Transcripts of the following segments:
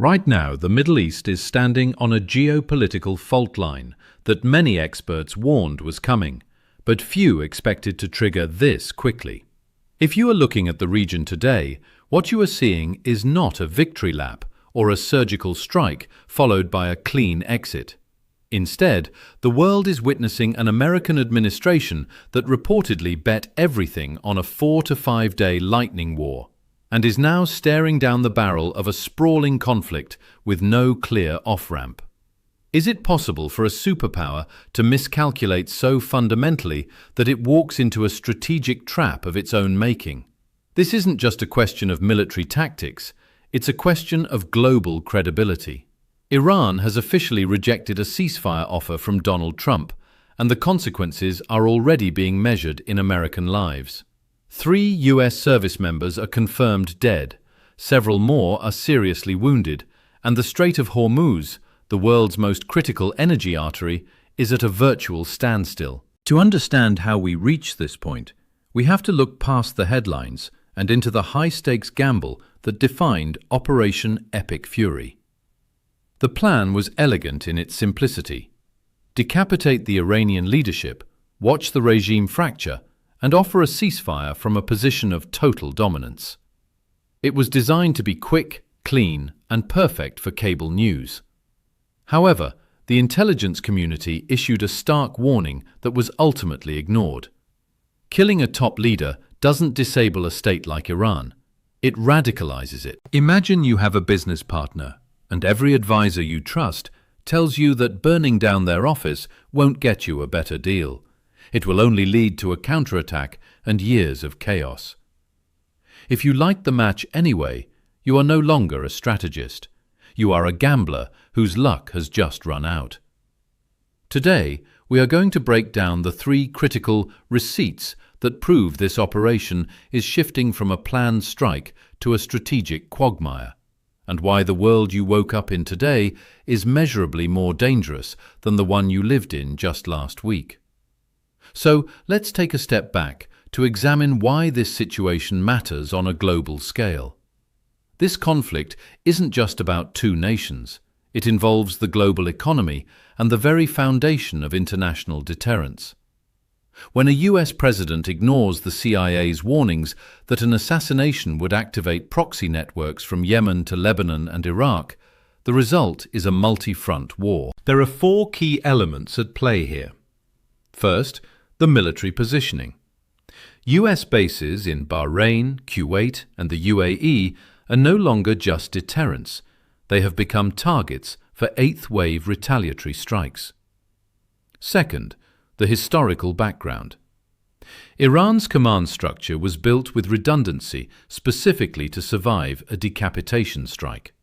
Right now, the Middle East is standing on a geopolitical fault line that many experts warned was coming, but few expected to trigger this quickly. If you are looking at the region today, what you are seeing is not a victory lap or a surgical strike followed by a clean exit. Instead, the world is witnessing an American administration that reportedly bet everything on a 4 to 5 day lightning war, and is now staring down the barrel of a sprawling conflict with no clear off-ramp. Is it possible for a superpower to miscalculate so fundamentally that it walks into a strategic trap of its own making? This isn't just a question of military tactics, it's a question of global credibility. Iran has officially rejected a ceasefire offer from Donald Trump, and the consequences are already being measured in American lives. 3 US service members are confirmed dead, several more are seriously wounded, and the Strait of Hormuz, the world's most critical energy artery, is at a virtual standstill. To understand how we reach this point, we have to look past the headlines and into the high-stakes gamble that defined Operation Epic Fury. The plan was elegant in its simplicity. Decapitate the Iranian leadership, watch the regime fracture, and offer a ceasefire from a position of total dominance. It was designed to be quick, clean, and perfect for cable news. However, the intelligence community issued a stark warning that was ultimately ignored. Killing a top leader doesn't disable a state like Iran. It radicalizes it. Imagine you have a business partner, and every advisor you trust tells you that burning down their office won't get you a better deal. It will only lead to a counterattack and years of chaos. If you light the match anyway, you are no longer a strategist. You are a gambler whose luck has just run out. Today, we are going to break down the 3 critical receipts that prove this operation is shifting from a planned strike to a strategic quagmire, and why the world you woke up in today is measurably more dangerous than the one you lived in just last week. So let's take a step back to examine why this situation matters on a global scale. This conflict isn't just about 2 nations. It involves the global economy and the very foundation of international deterrence. When a US president ignores the CIA's warnings that an assassination would activate proxy networks from Yemen to Lebanon and Iraq, the result is a multi-front war. There are 4 key elements at play here. First, the military positioning. US bases in Bahrain, Kuwait, and the UAE are no longer just deterrents. They have become targets for 8th-wave retaliatory strikes. Second, the historical background. Iran's command structure was built with redundancy specifically to survive a decapitation strike.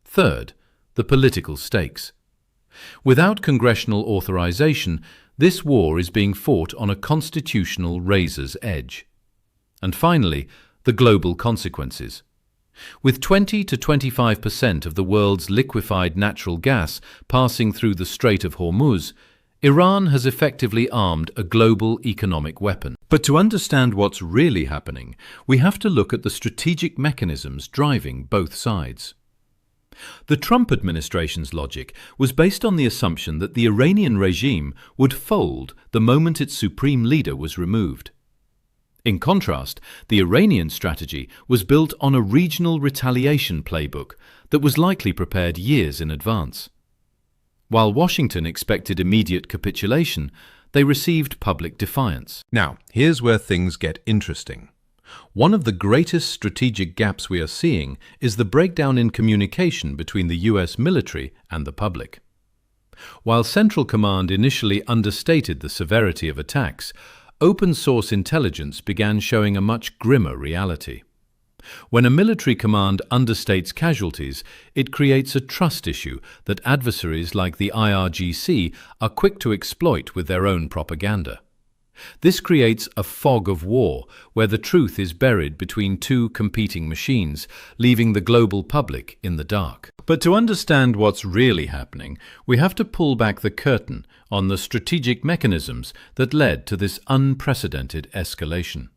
Third, the political stakes. Without congressional authorization, this war is being fought on a constitutional razor's edge. And finally, the global consequences. With 20 to 25% of the world's liquefied natural gas passing through the Strait of Hormuz, Iran has effectively armed a global economic weapon. But to understand what's really happening, we have to look at the strategic mechanisms driving both sides. The Trump administration's logic was based on the assumption that the Iranian regime would fold the moment its supreme leader was removed. In contrast, the Iranian strategy was built on a regional retaliation playbook that was likely prepared years in advance. While Washington expected immediate capitulation, they received public defiance. Now, here's where things get interesting. One of the greatest strategic gaps we are seeing is the breakdown in communication between the US military and the public. While Central Command initially understated the severity of attacks, open-source intelligence began showing a much grimmer reality. When a military command understates casualties, it creates a trust issue that adversaries like the IRGC are quick to exploit with their own propaganda. This creates a fog of war where the truth is buried between 2 competing machines, leaving the global public in the dark. But to understand what's really happening, we have to pull back the curtain on the strategic mechanisms that led to this unprecedented escalation.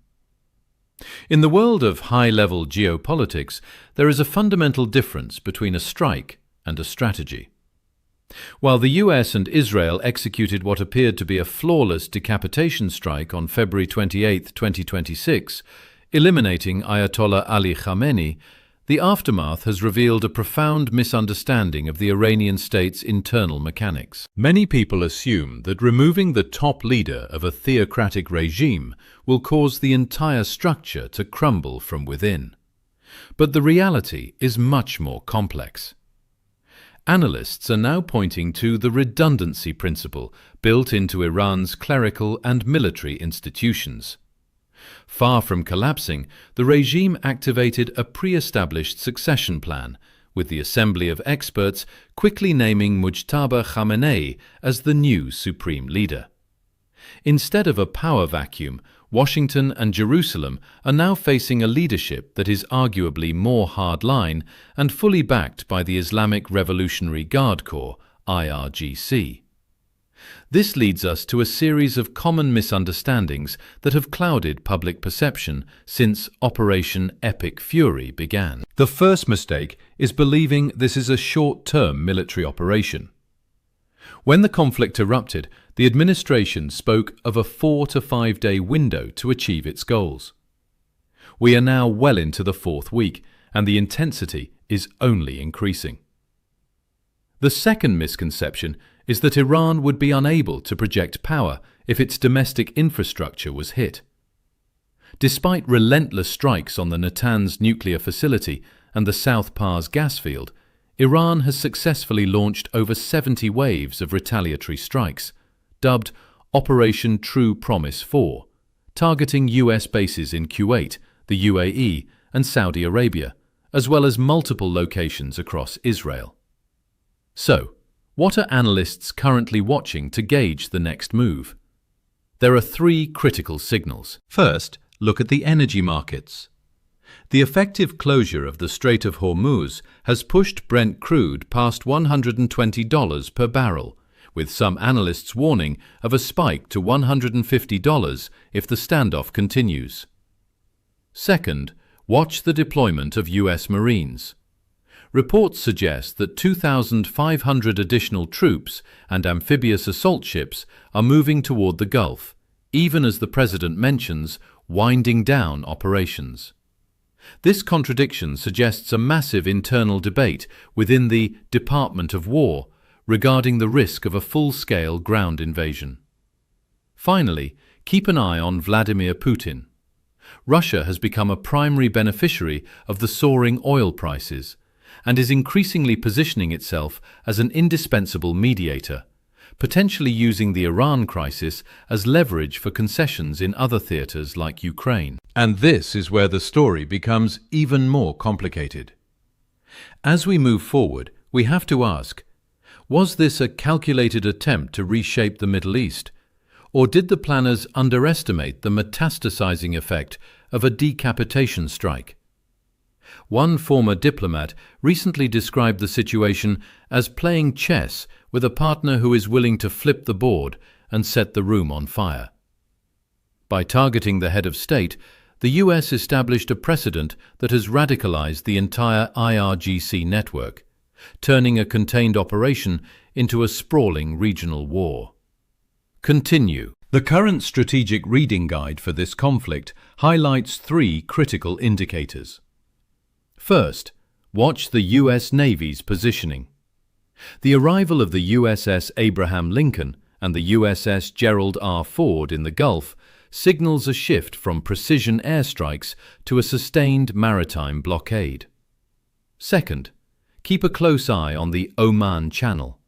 In the world of high-level geopolitics, there is a fundamental difference between a strike and a strategy. While the US and Israel executed what appeared to be a flawless decapitation strike on February 28, 2026, eliminating Ayatollah Ali Khamenei, the aftermath has revealed a profound misunderstanding of the Iranian state's internal mechanics. Many people assume that removing the top leader of a theocratic regime will cause the entire structure to crumble from within. But the reality is much more complex. Analysts are now pointing to the redundancy principle built into Iran's clerical and military institutions. Far from collapsing, the regime activated a pre-established succession plan, with the assembly of experts quickly naming Mujtaba Khamenei as the new supreme leader. Instead of a power vacuum, Washington and Jerusalem are now facing a leadership that is arguably more hardline and fully backed by the Islamic Revolutionary Guard Corps, IRGC. This leads us to a series of common misunderstandings that have clouded public perception since Operation Epic Fury began. The first mistake is believing this is a short-term military operation. When the conflict erupted, the administration spoke of a 4 to 5 day window to achieve its goals. We are now well into the fourth week, and the intensity is only increasing. The second misconception is that Iran would be unable to project power if its domestic infrastructure was hit. Despite relentless strikes on the Natanz nuclear facility and the South Pars gas field, Iran has successfully launched over 70 waves of retaliatory strikes, dubbed Operation True Promise 4, targeting US bases in Kuwait, the UAE, and Saudi Arabia, as well as multiple locations across Israel. So, what are analysts currently watching to gauge the next move? There are three critical signals. First, look at the energy markets. The effective closure of the Strait of Hormuz has pushed Brent crude past $120 per barrel, with some analysts warning of a spike to $150 if the standoff continues. Second, watch the deployment of US Marines. Reports suggest that 2,500 additional troops and amphibious assault ships are moving toward the Gulf, even as the President mentions winding down operations. This contradiction suggests a massive internal debate within the Department of War regarding the risk of a full-scale ground invasion. Finally, keep an eye on Vladimir Putin. Russia has become a primary beneficiary of the soaring oil prices and is increasingly positioning itself as an indispensable mediator, potentially using the Iran crisis as leverage for concessions in other theaters like Ukraine. And this is where the story becomes even more complicated. As we move forward, we have to ask, was this a calculated attempt to reshape the Middle East, or did the planners underestimate the metastasizing effect of a decapitation strike? One former diplomat recently described the situation as playing chess with a partner who is willing to flip the board and set the room on fire. By targeting the head of state, the US established a precedent that has radicalized the entire IRGC network, turning a contained operation into a sprawling regional war. Continue. The current strategic reading guide for this conflict highlights three critical indicators. First, watch the US Navy's positioning. The arrival of the USS Abraham Lincoln and the USS Gerald R. Ford in the Gulf signals a shift from precision airstrikes to a sustained maritime blockade. Second, keep a close eye on the Oman Channel.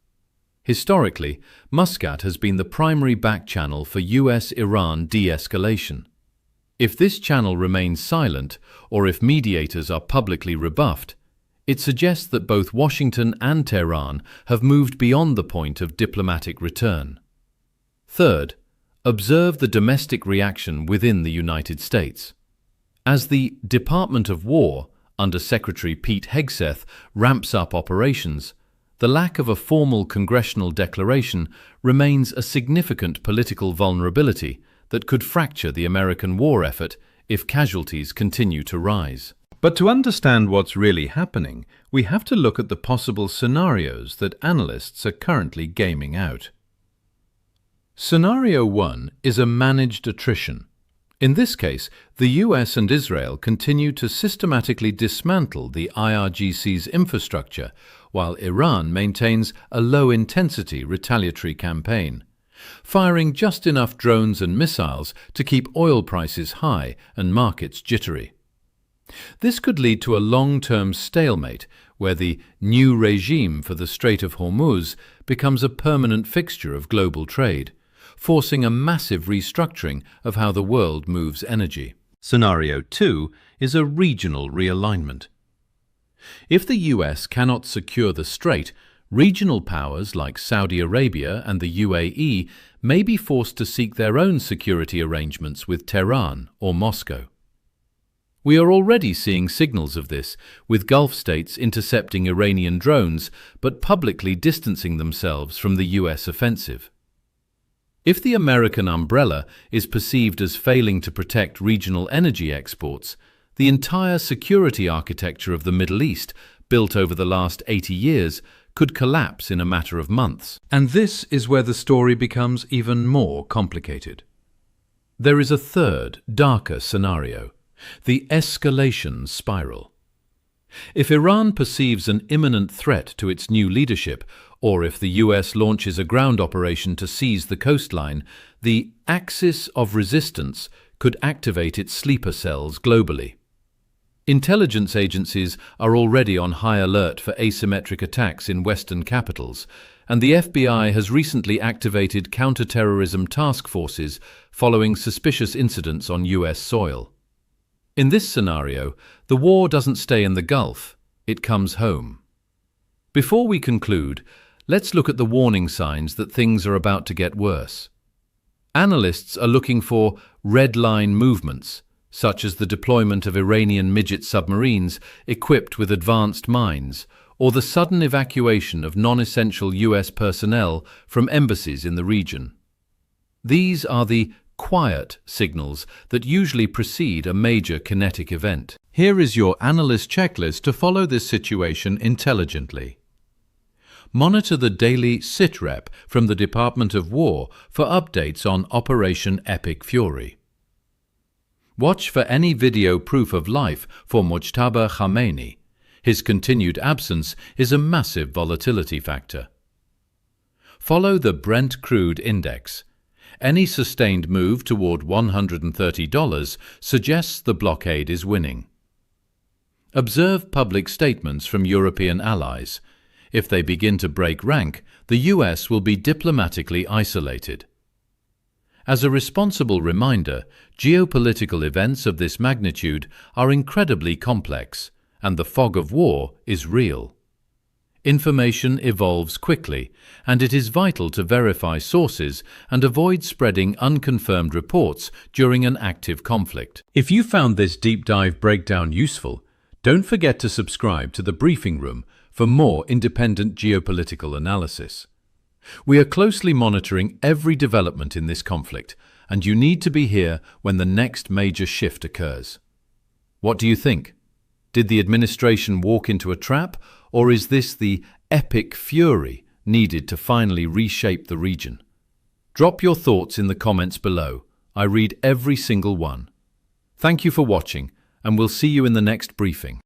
Historically, Muscat has been the primary back channel for US-Iran de-escalation. If this channel remains silent, or if mediators are publicly rebuffed, it suggests that both Washington and Tehran have moved beyond the point of diplomatic return. Third, observe the domestic reaction within the United States. As the Department of War, under Secretary Pete Hegseth, ramps up operations, the lack of a formal congressional declaration remains a significant political vulnerability that could fracture the American war effort if casualties continue to rise. But to understand what's really happening, we have to look at the possible scenarios that analysts are currently gaming out. Scenario 1 is a managed attrition. In this case, the US and Israel continue to systematically dismantle the IRGC's infrastructure, while Iran maintains a low-intensity retaliatory campaign, firing just enough drones and missiles to keep oil prices high and markets jittery. This could lead to a long-term stalemate where the new regime for the Strait of Hormuz becomes a permanent fixture of global trade, forcing a massive restructuring of how the world moves energy. Scenario 2 is a regional realignment. If the US cannot secure the strait, regional powers like Saudi Arabia and the UAE may be forced to seek their own security arrangements with Tehran or Moscow. We are already seeing signals of this, with Gulf states intercepting Iranian drones but publicly distancing themselves from the US offensive. If the American umbrella is perceived as failing to protect regional energy exports, the entire security architecture of the Middle East, built over the last 80 years, could collapse in a matter of months. And this is where the story becomes even more complicated. There is a third, darker scenario: the escalation spiral. If Iran perceives an imminent threat to its new leadership, or if the US launches a ground operation to seize the coastline, the axis of resistance could activate its sleeper cells globally. Intelligence agencies are already on high alert for asymmetric attacks in Western capitals, and the FBI has recently activated counter-terrorism task forces following suspicious incidents on US soil. In this scenario, the war doesn't stay in the Gulf, it comes home. Before we conclude, let's look at the warning signs that things are about to get worse. Analysts are looking for red line movements, such as the deployment of Iranian midget submarines equipped with advanced mines, or the sudden evacuation of non-essential US personnel from embassies in the region. These are the quiet signals that usually precede a major kinetic event. Here is your analyst checklist to follow this situation intelligently. Monitor the daily SITREP from the Department of War for updates on Operation Epic Fury. Watch for any video proof of life for Mujtaba Khamenei. His continued absence is a massive volatility factor. Follow the Brent crude index. Any sustained move toward $130 suggests the blockade is winning. Observe public statements from European allies. If they begin to break rank, the US will be diplomatically isolated. As a responsible reminder, geopolitical events of this magnitude are incredibly complex, and the fog of war is real. Information evolves quickly, and it is vital to verify sources and avoid spreading unconfirmed reports during an active conflict. If you found this deep dive breakdown useful, don't forget to subscribe to the Briefing Room for more independent geopolitical analysis. We are closely monitoring every development in this conflict, and you need to be here when the next major shift occurs. What do you think? Did the administration walk into a trap, or is this the epic fury needed to finally reshape the region? Drop your thoughts in the comments below. I read every single one. Thank you for watching, and we'll see you in the next briefing.